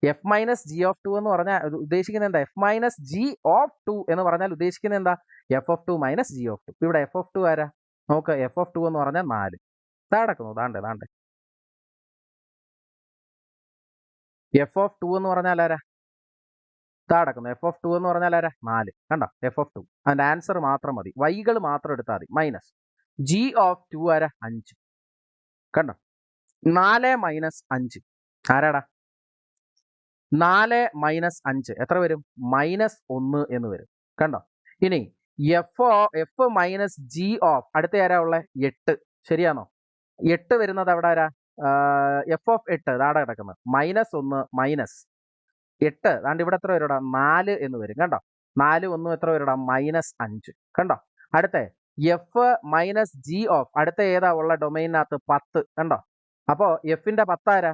എഫ് മൈനസ് ജി ഓഫ് 2 എന്ന് പറഞ്ഞാൽ ഉദ്ദേശിക്കുന്നത് എന്താ? എഫ് മൈനസ് ജി ഓഫ് 2 എന്ന് പറഞ്ഞാൽ ഉദ്ദേശിക്കുന്നത് എന്താ? F of 2 minus g of 2. ഇവിടെ എഫ് ഓഫ് 2 ആരാ? നോക്ക്, എഫ് ഓഫ് 2 എന്ന് പറഞ്ഞാൽ 4. താടക്കുന്നു, ദാണ്ടെ എഫ് ഓഫ് 2 എന്ന് പറഞ്ഞാൽ ആരാ? താടക്കുന്നു, എഫ് ഓഫ് 2 എന്ന് പറഞ്ഞാൽ ആരാ? 4. കണ്ടോ? F of 2. അതിന്റെ ആൻസർ മാത്രം മതി, വൈകൾ മാത്രം എടുത്താൽ മതി. മൈനസ് ജി ഓഫ് 2 ആരാ? 5. കണ്ടോ? 4 മൈനസ് 5 ആരാടാ? 4 മൈനസ് 5 എത്ര വരും? -1 എന്ന് വരും. കണ്ടോ? ഇനി എഫ് മൈനസ് ജി ഓഫ് അടുത്ത ആരാ ഉള്ളത്? 8. ശരിയാണോ? 8 വരുന്നത് അവിടെ ആരാ? എഫ് ഓഫ് 8 താടെ കിടക്കുന്നത്. -1 മൈനസ് 8 താണ്ട് ഇവിടെ എത്ര വരും? 4 എന്ന് വരും. കണ്ടോ? 4 1 എത്ര വരും? -5. കണ്ടോ? അടുത്ത എഫ് മൈനസ് ജി ഓഫ് അടുത്ത ഏതാ ഉള്ള ഡൊമൈനകത്ത്? 10. കണ്ടോ? അപ്പോ എഫിന്റെ 10 ആരാ?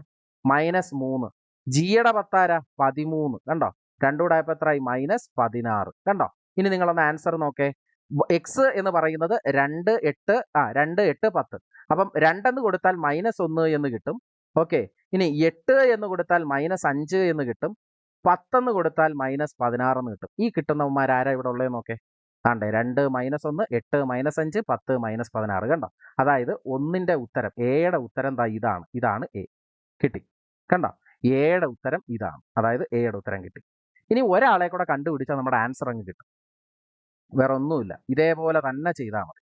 -3. ജിയുടെ 10 ആരാ? 13. കണ്ടോ? രണ്ടും കൂടെ ആയപ്പോൾ എത്രയായി? -16. കണ്ടോ? ഇനി നിങ്ങളൊന്ന് ആൻസർ നോക്കേ. എക്സ് എന്ന് പറയുന്നത് 2, 8 2, 8, 10. അപ്പം 2 എന്ന് കൊടുത്താൽ -1 എന്ന് കിട്ടും. ഓക്കെ. ഇനി 8 എന്ന് കൊടുത്താൽ -5 എന്ന് കിട്ടും. 10 എന്ന് കൊടുത്താൽ -16 എന്ന് കിട്ടും. ഈ കിട്ടുന്നവന്മാർ ആരാ ഇവിടെ ഉള്ളത് നോക്കേ. ആണ്ടേ 2 -1 8 -5 10 -16. കണ്ടോ? അതായത് ഒന്നിന്റെ ഉത്തരം, എയുടെ ഉത്തരം ഇതാണ് എ. കിട്ടി. കണ്ടോ? എയുടെ ഉത്തരം ഇതാണ്, അതായത് എയുടെ ഉത്തരം കിട്ടി. ഇനി ഒരാളെ കൂടെ കണ്ടുപിടിച്ചാൽ നമ്മുടെ ആൻസർ അങ്ങ് കിട്ടും. വേറെ ഒന്നുമില്ല, ഇതേപോലെ തന്നെ ചെയ്താൽ മതി.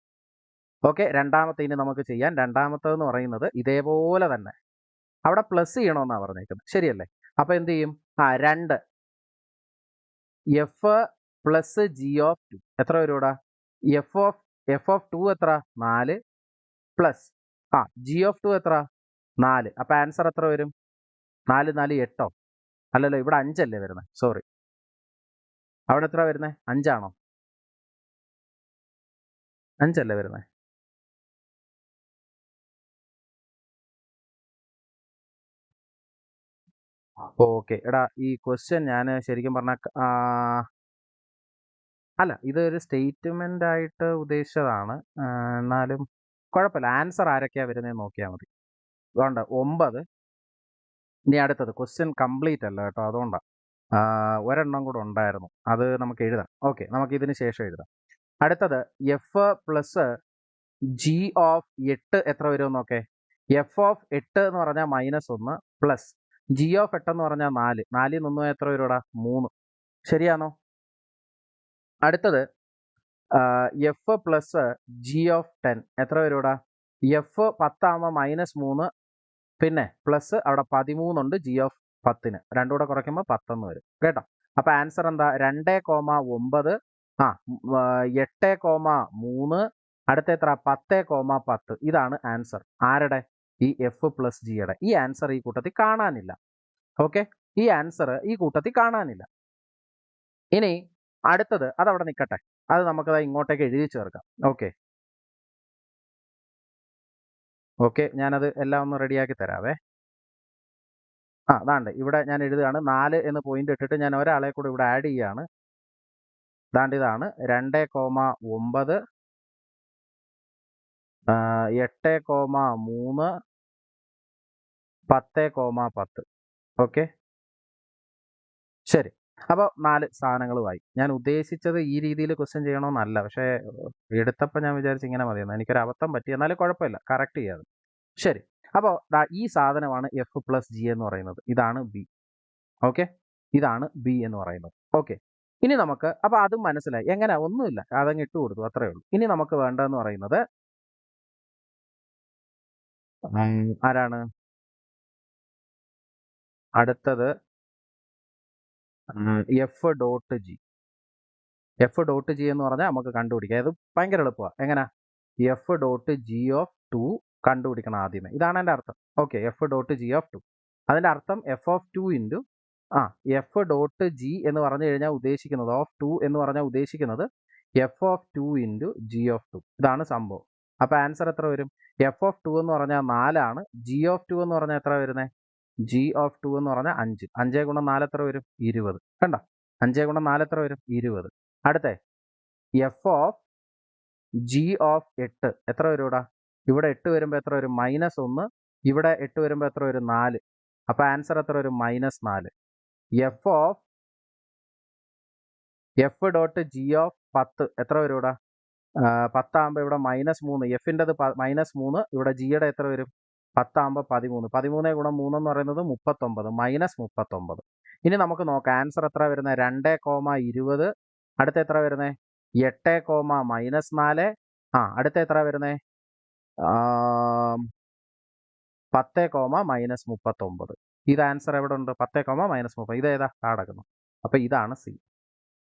ഓക്കെ. രണ്ടാമത്തെ ഇനി നമുക്ക് ചെയ്യാം. രണ്ടാമത്തേന്ന് പറയുന്നത് ഇതേപോലെ തന്നെ അവിടെ പ്ലസ് ചെയ്യണമെന്നാണ് പറഞ്ഞേക്കുന്നത്. ശരിയല്ലേ? അപ്പൊ എന്ത് ചെയ്യും? 2 എഫ് പ്ലസ് ജി ഓഫ് 2 എത്ര വരും ഇവിടെ? എഫ് ഓഫ് 2 എത്ര? 4 പ്ലസ് ജി ഓഫ് 2 എത്ര? 4. അപ്പൊ ആൻസർ എത്ര വരും? 4 4 8 അല്ലല്ലോ, ഇവിടെ 5 അല്ലേ വരുന്നത്? സോറി, അവിടെ എത്ര വരുന്നത്? 5 ആണോ? 5 അല്ലേ വരുന്നത്? ഓക്കെ. എടാ, ഈ ക്വസ്റ്റ്യൻ ഞാൻ ശരിക്കും പറഞ്ഞ അല്ല, ഇതൊരു സ്റ്റേറ്റ്മെന്റ് ആയിട്ട് ഉദ്ദേശിച്ചതാണ്. എന്നാലും കുഴപ്പമില്ല. ആൻസർ ആരൊക്കെയാ വരുന്നതെന്ന് നോക്കിയാൽ മതി. അതുകൊണ്ട് 9. ഇനി അടുത്തത് ക്വസ്റ്റ്യൻ കംപ്ലീറ്റ് അല്ല കേട്ടോ, അതുകൊണ്ടാണ്. ഒരെണ്ണം കൂടെ ഉണ്ടായിരുന്നു, അത് നമുക്ക് എഴുതാം. ഓക്കെ, നമുക്ക് ഇതിന് ശേഷം എഴുതാം. അടുത്തത് എഫ് പ്ലസ് ജി ഓഫ് 8 എത്ര വരും നോക്കേ. എഫ് ഓഫ് 8 എന്ന് പറഞ്ഞാൽ -1 പ്ലസ് ജി ഓഫ് 8 എന്ന് പറഞ്ഞാൽ 4. 4 1 എത്ര വരും ഇവിടെ? 3. ശരിയാണോ? അടുത്തത് എഫ് പ്ലസ് ജി ഓഫ് 10 എത്ര വരും ഇവിടെ? എഫ് 10 ആകുമ്പോൾ -3 പിന്നെ പ്ലസ് അവിടെ 13 ഉണ്ട് ജി ഓഫ് 10ന്. രണ്ടും കൂടെ കുറയ്ക്കുമ്പോൾ 10 എന്ന് വരും. കേട്ടോ? അപ്പൊ ആൻസർ എന്താ? 2,9 8,3 അടുത്ത എത്ര? 10,10. ഇതാണ് ആൻസർ. ആരുടെ? ഈ എഫ് പ്ലസ് ജിയുടെ. ഈ ആൻസർ ഈ കൂട്ടത്തിൽ കാണാനില്ല. ഓക്കെ, ഈ ആൻസർ ഈ കൂട്ടത്തിൽ കാണാനില്ല. ഇനി അടുത്തത് അതവിടെ നിൽക്കട്ടെ, അത് നമുക്കത് ഇങ്ങോട്ടേക്ക് എഴുതി ചേർക്കാം. ഓക്കെ ഓക്കെ, ഞാനത് എല്ലാം ഒന്ന് റെഡിയാക്കി തരാവേ. അതാണ്ട് ഇവിടെ ഞാൻ എഴുതുകയാണ്. 4 എന്ന് പോയിന്റ് ഇട്ടിട്ട് ഞാൻ ഒരാളെ കൂടെ ഇവിടെ ആഡ് ചെയ്യാണ്. ഇതാണ് 2,9 8,3 10,10. ഓക്കെ, ശരി. അപ്പോൾ 4 സാധനങ്ങളുമായി. ഞാൻ ഉദ്ദേശിച്ചത് ഈ രീതിയിൽ ക്വസ്റ്റ്യൻ ചെയ്യണമെന്നല്ല, പക്ഷേ എടുത്തപ്പോൾ ഞാൻ വിചാരിച്ചു ഇങ്ങനെ മതിയെന്ന്. എനിക്കൊരു അബദ്ധം പറ്റി, എന്നാലും കുഴപ്പമില്ല, കറക്റ്റ് ചെയ്യാതെ. ശരി. അപ്പോൾ ഈ സാധനമാണ് എഫ് പ്ലസ് ജി എന്ന് പറയുന്നത്. ഇതാണ് ബി. ഓക്കെ, ഇതാണ് ബി എന്ന് പറയുന്നത്. ഓക്കെ, ഇനി നമുക്ക് അപ്പോൾ അതും മനസ്സിലായി. എങ്ങനെ? ഒന്നുമില്ല, അതങ്ങ് ഇട്ട് കൊടുത്തു, അത്രയേ ഉള്ളൂ. ഇനി നമുക്ക് വേണ്ടതെന്ന് പറയുന്നത് ആരാണ്? അടുത്തത് F dot G. F dot G എന്ന് പറഞ്ഞാൽ നമുക്ക് കണ്ടുപിടിക്കാം. ഇത് ഭയങ്കര എളുപ്പമാണ്. എങ്ങനെ? എഫ് ഡോട്ട് ജി ഓഫ് 2 കണ്ടുപിടിക്കണം ആദ്യമേ. ഇതാണ് എൻ്റെ അർത്ഥം. Okay, F dot G of 2. അതിൻ്റെ അർത്ഥം F of 2 into F dot G എന്ന് പറഞ്ഞു കഴിഞ്ഞാൽ ഉദ്ദേശിക്കുന്നത് ഓഫ് 2 എന്ന് പറഞ്ഞാൽ ഉദ്ദേശിക്കുന്നത് F of 2 into G of 2. ഇതാണ് സംഭവം. അപ്പോൾ ആൻസർ എത്ര വരും? എഫ് ഓഫ് 2 എന്ന് പറഞ്ഞാൽ 4 ആണ്. ജി ഓഫ് 2 എന്ന് പറഞ്ഞാൽ എത്ര വരുന്നത്? ജി ഓഫ് 2 എന്ന് പറഞ്ഞാൽ 5. 5 ഗുണം 4 എത്ര വരും? 20. കണ്ടോ? 5 ഗുണം 4 എത്ര വരും? 20. അടുത്ത എഫ് ഓഫ് ജി ഓഫ് 8 എത്ര വരും ഇവിടെ? ഇവിടെ 8 വരുമ്പോൾ എത്ര വരും? -1. ഇവിടെ 8 വരുമ്പോൾ എത്ര വരും? 4. അപ്പോൾ ആൻസർ എത്ര വരും? -4. F of F dot G of 10 എത്ര വരും ഇവിടെ? 10 ആകുമ്പോൾ ഇവിടെ -3. എഫിൻ്റെത് -3. ഇവിടെ ജിയുടെ എത്ര വരും? 10 ആകുമ്പോൾ 13. 13 ഗുണം 3 എന്ന് പറയുന്നത് 39. -39. ഇനി നമുക്ക് നോക്കാം ആൻസർ എത്ര വരുന്നത്? 2,20. അടുത്ത എത്ര വരുന്നത്? 8, -4. അടുത്ത എത്ര വരുന്നത്? 10, -39. ഇത് ആൻസർ എവിടെ ഉണ്ട്? 10, -30. ഇത് ഏതാ കിടക്കുന്നു? അപ്പോൾ ഇതാണ് സി.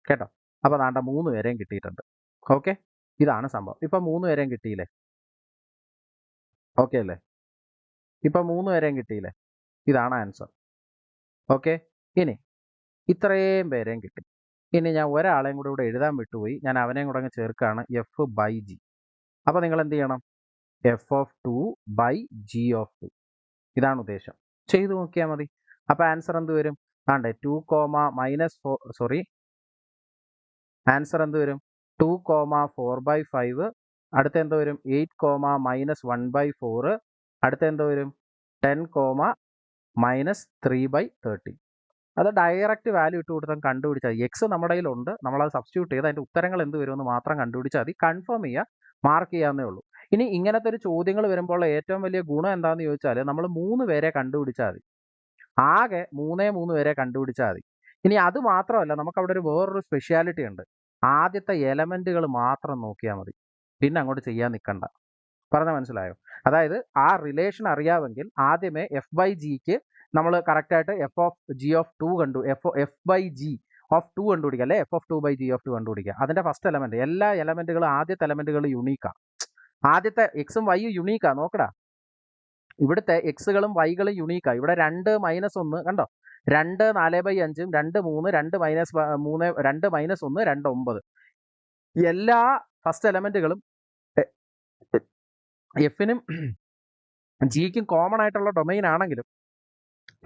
കേട്ടോ? അപ്പോൾ ദാണ്ട 3 പേരെയും കിട്ടിയിട്ടുണ്ട്. ഓക്കെ, ഇതാണ് സംഭവം. ഇപ്പം 3 പേരെയും കിട്ടിയില്ലേ? ഓക്കെ അല്ലേ? ഇപ്പം 3 പേരെയും കിട്ടിയില്ലേ? ഇതാണ് ആൻസർ. ഓക്കെ, ഇനി ഇത്രയും പേരെയും കിട്ടി. ഇനി ഞാൻ ഒരാളെയും കൂടെ ഇവിടെ എഴുതാൻ വിട്ടുപോയി. ഞാൻ അവനെയും കൂടെ അങ്ങ് ചേർക്കുകയാണ്, എഫ് ബൈ ജി. അപ്പോൾ നിങ്ങൾ എന്ത് ചെയ്യണം? F of 2 by G of 2. ഇതാണ് ഉദ്ദേശം. ചെയ്തു നോക്കിയാൽ മതി. അപ്പോൾ ആൻസർ എന്ത് വരും? ആണ്ടേ 2, -4. സോറി, ആൻസർ എന്ത് വരും? 2, 4/5. അടുത്ത എന്ത് വരും? 8, -1/4. അടുത്ത എന്ത് വരും? 10, -3/30. അത് ഡയറക്റ്റ് വാല്യൂ ഇട്ട് കൊടുത്താൽ കണ്ടുപിടിച്ചാൽ മതി. എക്സ് നമ്മുടെ കയ്യിലുണ്ട്, നമ്മളത് സബ്സ്റ്റിറ്റ്യൂട്ട് ചെയ്ത് അതിൻ്റെ ഉത്തരങ്ങൾ എന്ത് വരുമെന്ന് മാത്രം കണ്ടുപിടിച്ചാൽ മതി. കൺഫേം ചെയ്യുക, മാർക്ക് ചെയ്യാവുന്നേ ഉള്ളൂ. ഇനി ഇങ്ങനത്തെ ഒരു ചോദ്യങ്ങൾ വരുമ്പോൾ ഏറ്റവും വലിയ ഗുണം എന്താണെന്ന് ചോദിച്ചാൽ നമ്മൾ 3 പേരെ കണ്ടുപിടിച്ചാൽ മതി. ആകെ 3 പേരെ കണ്ടുപിടിച്ചാൽ മതി. ഇനി അത് മാത്രമല്ല, നമുക്കവിടെ ഒരു വേറൊരു സ്പെഷ്യാലിറ്റി ഉണ്ട്. ആദ്യത്തെ എലമെൻറ്റുകൾ മാത്രം നോക്കിയാൽ മതി, പിന്നെ അങ്ങോട്ട് ചെയ്യാൻ നിൽക്കണ്ട. പറഞ്ഞാൽ മനസ്സിലായോ? അതായത് ആ റിലേഷൻ അറിയാമെങ്കിൽ ആദ്യമേ എഫ് ബൈ ജിക്ക് നമ്മൾ കറക്റ്റായിട്ട് F of G of 2 F by G of 2 കണ്ടുപിടിക്കുക, അല്ലേ? F of 2 by G of 2 കണ്ടുപിടിക്കുക. അതിൻ്റെ ഫസ്റ്റ് എലമെൻറ്റ്, എല്ലാ എലമെൻറ്റുകളും ആദ്യത്തെ എലമെൻറ്റുകൾ യുണീക്കാണ്. ആദ്യത്തെ എക്സും വൈയും യുണീക്കാണ്. നോക്കടാ, ഇവിടുത്തെ എക്സുകളും വൈകളും യുണീക്കാണ്. ഇവിടെ 2 -1 കണ്ടോ? 2 4/5, 2 3, 2 -3, 2 -1, 2 9. എല്ലാ ഫസ്റ്റ് എലമെൻറ്റുകളും എഫിനും ജിക്കും കോമൺ ആയിട്ടുള്ള ഡൊമൈൻ ആണെങ്കിലും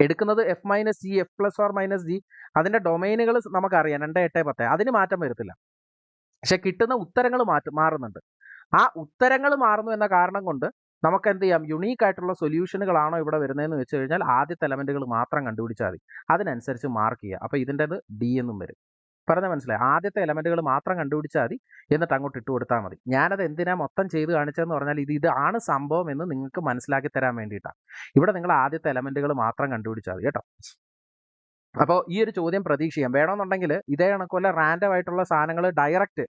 എടുക്കുന്നത് F minus G, F plus or minus G, അതിൻ്റെ ഡൊമൈനുകൾ നമുക്കറിയാം 2, 8, 10. അതിന് മാറ്റം വരത്തില്ല. പക്ഷെ കിട്ടുന്ന ഉത്തരങ്ങൾ മാറുന്നുണ്ട്. ആ ഉത്തരങ്ങൾ മാറുന്നു എന്ന കാരണം കൊണ്ട് നമുക്ക് എന്ത് ചെയ്യാം? യുണീക്ക് ആയിട്ടുള്ള സൊല്യൂഷനുകളാണോ ഇവിടെ വരുന്നതെന്ന് വെച്ച് കഴിഞ്ഞാൽ ആദ്യത്തെ എലമെൻറ്റുകൾ മാത്രം കണ്ടുപിടിച്ചാൽ മതി. അതിനനുസരിച്ച് മാർക്ക് ചെയ്യുക. അപ്പോൾ ഇതിൻ്റെത് ഡി എന്നും വരും. പറഞ്ഞാൽ മനസ്സിലായി? ആദ്യത്തെ എലമെൻറ്റുകൾ മാത്രം കണ്ടുപിടിച്ചാൽ മതി, എന്നിട്ട് അങ്ങോട്ട് ഇട്ട് കൊടുത്താൽ മതി. ഞാനത് എന്തിനാ മൊത്തം ചെയ്ത് കാണിച്ചതെന്ന് പറഞ്ഞാൽ ഇതാണ് സംഭവം എന്ന് നിങ്ങൾക്ക് മനസ്സിലാക്കി തരാൻ വേണ്ടിയിട്ടാണ്. ഇവിടെ നിങ്ങൾ ആദ്യത്തെ എലമെൻറ്റുകൾ മാത്രം കണ്ടുപിടിച്ചാൽ മതി കേട്ടോ. അപ്പോൾ ഈ ഒരു ചോദ്യം പ്രതീക്ഷിക്കാം. വേണമെന്നുണ്ടെങ്കിൽ ഇതേ കണക്കുള്ള റാൻഡം ആയിട്ടുള്ള സാധനങ്ങൾ ഡയറക്റ്റ്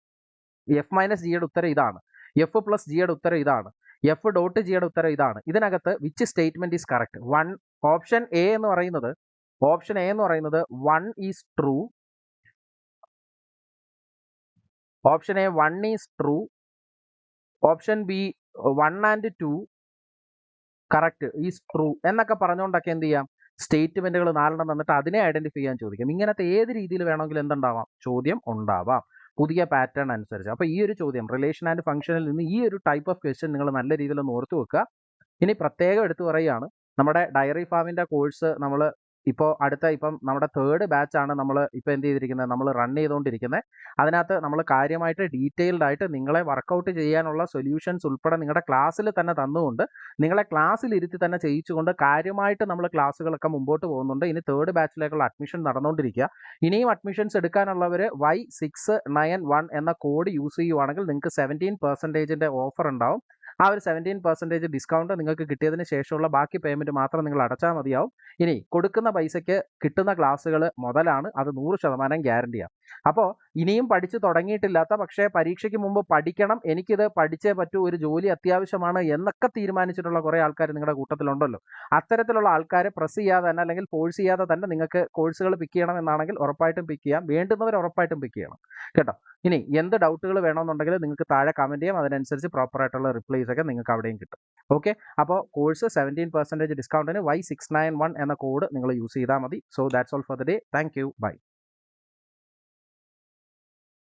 എഫ് മൈനസ് ജിയുടെ ഉത്തരം ഇതാണ്, എഫ് പ്ലസ് ജിയുടെ ഉത്തരം ഇതാണ്, എഫ് ഡോട്ട് ജിയുടെ ഉത്തരം ഇതാണ്. ഇതിനകത്ത് which statement is correct? Option A എന്ന് പറയുന്നത് 1 is true. Option A 1 is true. Option B 1 and 2 correct is true എന്നൊക്കെ പറഞ്ഞുകൊണ്ടൊക്കെ എന്ത് ചെയ്യാം? സ്റ്റേറ്റ്മെന്റുകൾ 4 തന്നിട്ട് അതിനെ ഐഡന്റിഫൈ ചെയ്യാൻ ചോദിക്കാം. ഇങ്ങനത്തെ ഏത് രീതിയിൽ വേണമെങ്കിലും എന്തുണ്ടാവാം? ചോദ്യം ഉണ്ടാവാം, പുതിയ പാറ്റേൺ അനുസരിച്ച്. അപ്പോൾ ഈ ഒരു ചോദ്യം റിലേഷൻ ആൻഡ് ഫംഗ്ഷനിൽ നിന്ന് ഈ ഒരു ടൈപ്പ് ഓഫ് ക്വസ്റ്റ്യൻ നിങ്ങൾ നല്ല രീതിയിൽ ഒന്ന് ഓർത്ത് വെക്കുക. ഇനി പ്രത്യേകം എടുത്തു പറയുകയാണ്, നമ്മുടെ ഡയറി ഫാമിൻ്റെ കോഴ്സ് നമ്മൾ ഇപ്പം നമ്മുടെ 3rd ബാച്ചാണ് നമ്മൾ ഇപ്പോൾ എന്ത് ചെയ്തിരിക്കുന്നത്? നമ്മൾ റൺ ചെയ്തുകൊണ്ടിരിക്കുന്നത്. അതിനകത്ത് നമ്മൾ കാര്യമായിട്ട് ഡീറ്റെയിൽഡ് ആയിട്ട് നിങ്ങളെ വർക്കൗട്ട് ചെയ്യാനുള്ള സൊല്യൂഷൻസ് ഉൾപ്പെടെ നിങ്ങളുടെ ക്ലാസ്സിൽ തന്നെ തന്നുകൊണ്ട് നിങ്ങളെ ക്ലാസ്സിൽ ഇരുത്തി തന്നെ ചെയ്യിച്ചുകൊണ്ട് കാര്യമായിട്ട് നമ്മൾ ക്ലാസ്സുകളൊക്കെ മുമ്പോട്ട് പോകുന്നുണ്ട്. ഇനി 3rd ബാച്ചിലേക്കുള്ള അഡ്മിഷൻ നടന്നുകൊണ്ടിരിക്കുക. ഇനിയും അഡ്മിഷൻസ് എടുക്കാനുള്ളവർ Y691 എന്ന കോഡ് യൂസ് ചെയ്യുവാണെങ്കിൽ നിങ്ങൾക്ക് 17% ഓഫർ ഉണ്ടാവും. ആ ഒരു 17% ഡിസ്കൗണ്ട് നിങ്ങൾക്ക് കിട്ടിയതിന് ശേഷമുള്ള ബാക്കി പേയ്മെൻറ്റ് മാത്രം നിങ്ങൾ അടച്ചാൽ മതിയാവും. ഇനി കൊടുക്കുന്ന പൈസയ്ക്ക് കിട്ടുന്ന ക്ലാസ്സുകൾ മുതലാണ്, അത് 100% ഗ്യാരണ്ടിയാണ്. അപ്പോൾ ഇനിയും പഠിച്ചു തുടങ്ങിയിട്ടില്ലാത്ത, പക്ഷേ പരീക്ഷയ്ക്ക് മുമ്പ് പഠിക്കണം, എനിക്കിത് പഠിച്ചേ പറ്റൂ, ഒരു ജോലി അത്യാവശ്യമാണ് എന്നൊക്കെ തീരുമാനിച്ചിട്ടുള്ള കുറേ ആൾക്കാർ നിങ്ങളുടെ കൂട്ടത്തിലുണ്ടല്ലോ. അത്തരത്തിലുള്ള ആൾക്കാരെ പ്രസ് ചെയ്യാതെ തന്നെ അല്ലെങ്കിൽ ഫോഴ്സ് ചെയ്യാതെ തന്നെ നിങ്ങൾക്ക് കോഴ്സുകൾ പിക്ക് ചെയ്യണം എന്നാണെങ്കിൽ ഉറപ്പായിട്ടും പിക്ക് ചെയ്യാം. വേണ്ടുന്നവർ ഉറപ്പായിട്ടും പിക്ക് ചെയ്യണം കേട്ടോ. ഇനി എന്ത് ഡൗട്ടുകൾ വേണമെന്നുണ്ടെങ്കിൽ നിങ്ങൾക്ക് താഴെ കമൻറ്റ് ചെയ്യാം. അതിനനുസരിച്ച് പ്രോപ്പറായിട്ടുള്ള റിപ്ലൈസ് ഒക്കെ നിങ്ങൾക്ക് അവിടെയും കിട്ടും. ഓക്കെ, അപ്പോൾ കോഴ്സ് 17% ഡിസ്കൗണ്ടിന് Y691 എന്ന കോഡ് നിങ്ങൾ യൂസ് ചെയ്താൽ മതി. So that's all for the day. Thank you, by.